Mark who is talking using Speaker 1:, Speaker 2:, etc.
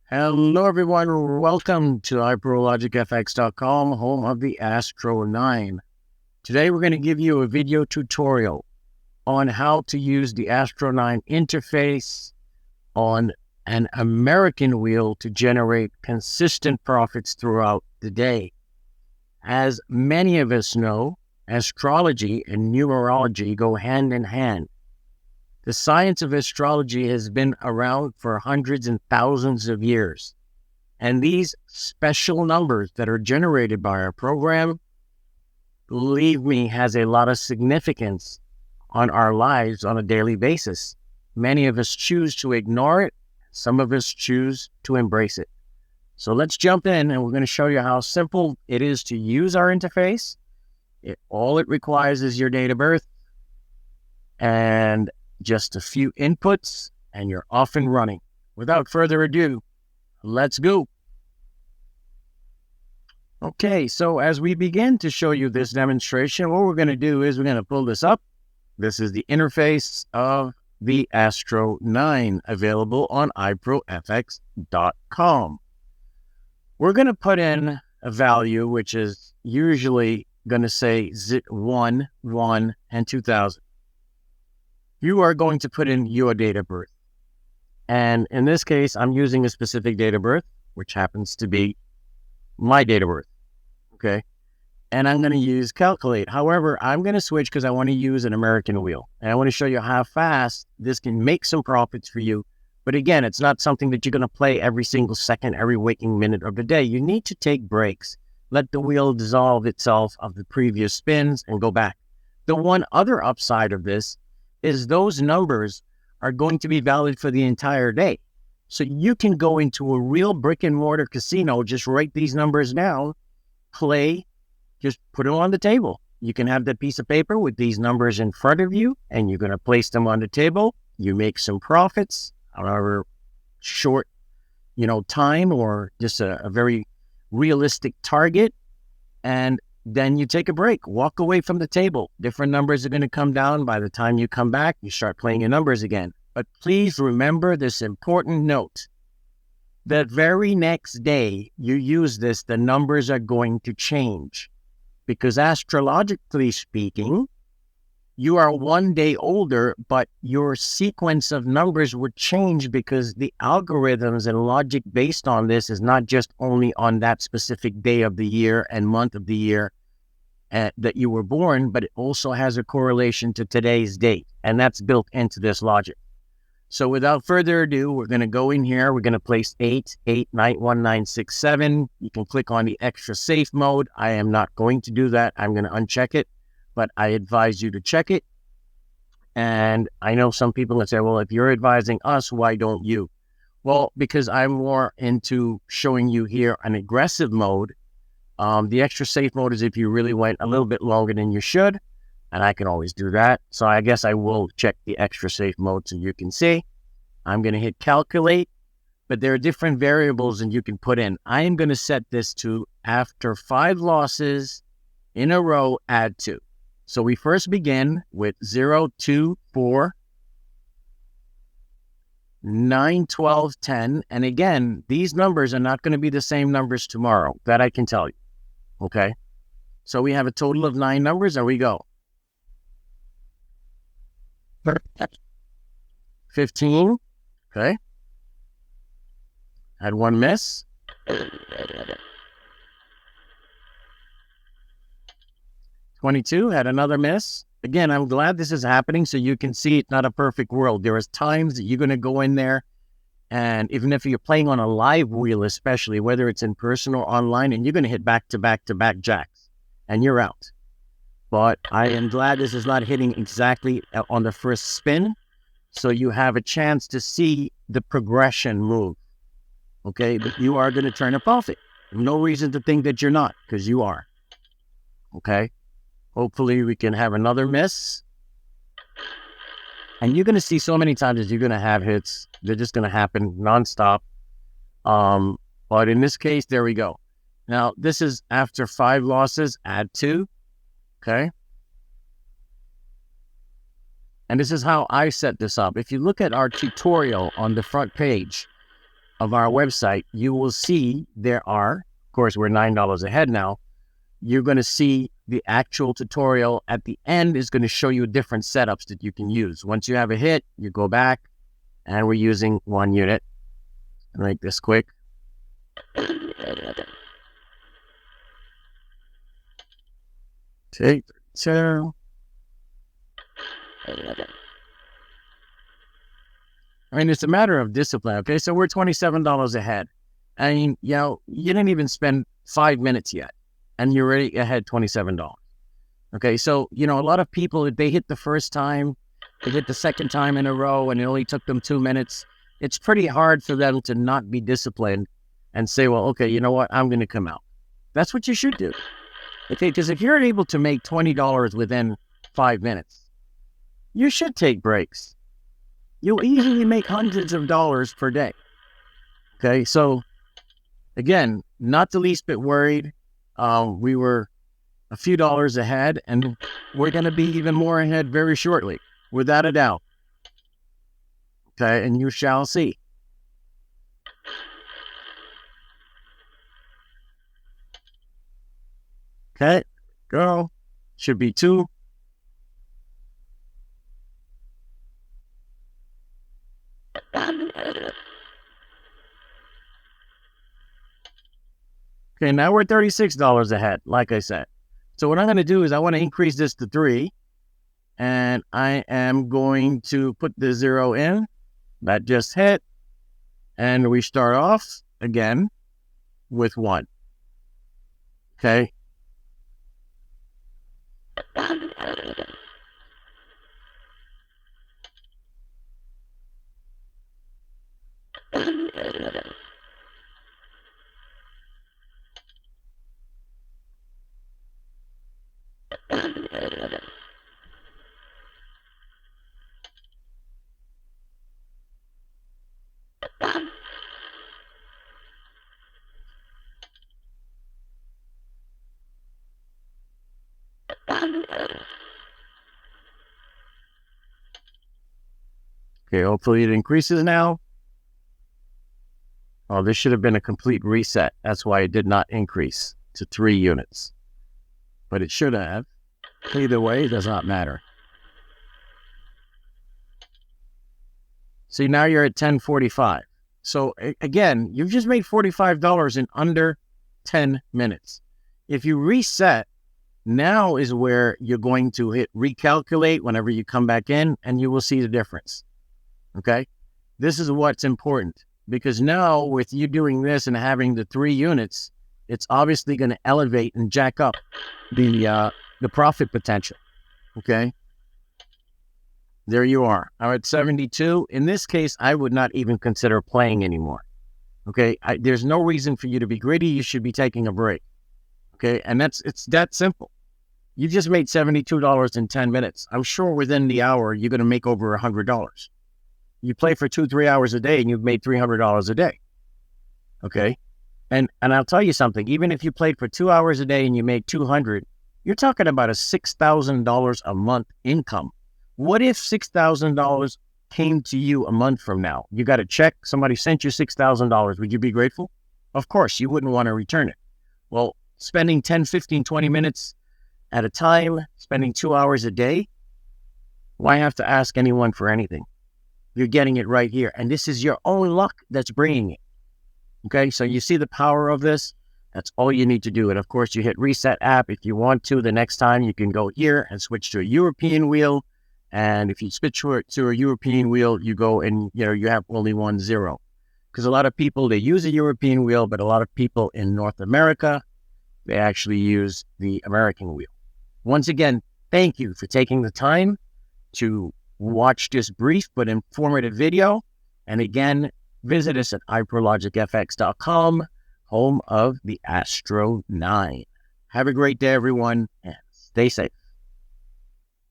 Speaker 1: Hello, everyone. Welcome to IPROlogicFX.com, home of the Astro 9. Today, we're going to give you a video tutorial on how to use the Astro 9 interface on an American wheel to generate consistent profits throughout the day. As many of us know, astrology and numerology go hand in hand. The science of astrology has been around for hundreds and thousands of years. And these special numbers that are generated by our program, believe me, has a lot of significance on our lives on a daily basis. Many of us choose to ignore it. Some of us choose to embrace it. So let's jump in and we're going to show you how simple it is to use our interface. All it requires is your date of birth and just a few inputs, and you're off and running. Without further ado, let's go. Okay, so as we begin to show you this demonstration, what we're going to do is we're going to pull this up. This is the interface of the Astro 9, available on iprofx.com. We're going to put in a value which is usually going to say 1, 1, and 2000. You are going to put in your date of birth. And in this case, I'm using a specific date of birth, which happens to be my date of birth. Okay. And I'm going to use calculate. However, I'm going to switch because I want to use an American wheel. And I want to show you how fast this can make some profits for you. But again, it's not something that you're going to play every single second, every waking minute of the day. You need to take breaks. Let the wheel dissolve itself of the previous spins and go back. The one other upside of this is those numbers are going to be valid for the entire day. So you can go into a real brick and mortar casino, just write these numbers down, play, just put them on the table. You can have that piece of paper with these numbers in front of you, and you're going to place them on the table. You make some profits, however short, time, or just a very realistic target. And then you take a break, walk away from the table. Different numbers are going to come down. By the time you come back, you start playing your numbers again. But please remember this important note. The very next day you use this, the numbers are going to change. Because astrologically speaking, you are one day older, but your sequence of numbers would change because the algorithms and logic based on this is not just only on that specific day of the year and month of the year that you were born, but it also has a correlation to today's date, and that's built into this logic. So without further ado, we're going to go in here. We're going to place 8891967. You can click on the extra safe mode. I am not going to do that. I'm going to uncheck it, but I advise you to check it. And I know some people that say, well, if you're advising us, why don't you? Well, because I'm more into showing you here an aggressive mode. The extra safe mode is if you really went a little bit longer than you should, and I can always do that. So I guess I will check the extra safe mode so you can see. I'm going to hit calculate, but there are different variables that you can put in. I am going to set this to after 5 losses in a row, add 2. So we first begin with 0, 2, 4, 9, 12, 10. And again, these numbers are not going to be the same numbers tomorrow. That I can tell you. Okay. So we have a total of 9 numbers, and we go. 15. Okay. Had one miss. 22, had another miss. Again, I'm glad this is happening so you can see it's not a perfect world. There is times that you're going to go in there, and even if you're playing on a live wheel, especially, whether it's in person or online, and you're going to hit back-to-back-to-back jacks, and you're out. But I am glad this is not hitting exactly on the first spin, so you have a chance to see the progression move. Okay, but you are going to turn a profit. No reason to think that you're not, because you are. Okay, hopefully we can have another miss. And you're going to see so many times that you're going to have hits. They're just going to happen nonstop. But in this case, there we go. Now, this is after 5 losses, add 2. Okay. And this is how I set this up. If you look at our tutorial on the front page, of our website, you will see there are, of course, we're $9 ahead now. You're going to see the actual tutorial at the end is going to show you different setups that you can use. Once you have a hit, you go back, and we're using 1 unit. I'll make this quick. Take 2. I mean, it's a matter of discipline. Okay, so we're $27 ahead. I mean, you know, you didn't even spend 5 minutes yet, and you're already ahead $27. Okay, so, you know, a lot of people, if they hit the first time, they hit the second time in a row, and it only took them 2 minutes, it's pretty hard for them to not be disciplined and say, well, okay, you know what, I'm going to come out. That's what you should do. Okay, because if you're able to make $20 within 5 minutes, you should take breaks. You'll easily make hundreds of dollars per day. Okay, so again, not the least bit worried. We were a few dollars ahead, and we're going to be even more ahead very shortly, without a doubt. Okay, and you shall see. Okay, go. Should be 2. Okay, now we're $36 ahead, like I said. So what I'm going to do is I want to increase this to 3. And I am going to put the 0 in. That just hit. And we start off again with 1. Okay. Okay, hopefully it increases now. Oh, this should have been a complete reset. That's why it did not increase to 3 units. But it should have. Either way, it does not matter. See, now you're at $10.45. So again, you've just made $45 in under 10 minutes. If you reset, now is where you're going to hit recalculate whenever you come back in, and you will see the difference. Okay? This is what's important, because now with you doing this and having the 3 units, it's obviously going to elevate and jack up the profit potential. Okay? There you are. I'm at 72. In this case, I would not even consider playing anymore. Okay? There's no reason for you to be greedy. You should be taking a break. Okay? And it's that simple. You just made $72 in 10 minutes. I'm sure within the hour, you're going to make over $100. You play for 2-3 hours a day and you've made $300 a day. Okay? And I'll tell you something, even if you played for 2 hours a day and you made $200, you're talking about a $6,000 a month income. What if $6,000 came to you a month from now? You got a check, somebody sent you $6,000. Would you be grateful? Of course, you wouldn't want to return it. Well, spending 10, 15, 20 minutes at a time, spending 2 hours a day, why have to ask anyone for anything? You're getting it right here. And this is your own luck that's bringing it. Okay, so you see the power of this? That's all you need to do. And of course, you hit reset app. If you want to, the next time you can go here and switch to a European wheel. And if you switch to a European wheel, you go and, you have only 1 0. Because a lot of people, they use a European wheel, but a lot of people in North America, they actually use the American wheel. Once again, thank you for taking the time to watch this brief but informative video. And again, visit us at iprologicfx.com, home of the Astro 9. Have a great day, everyone, and stay safe.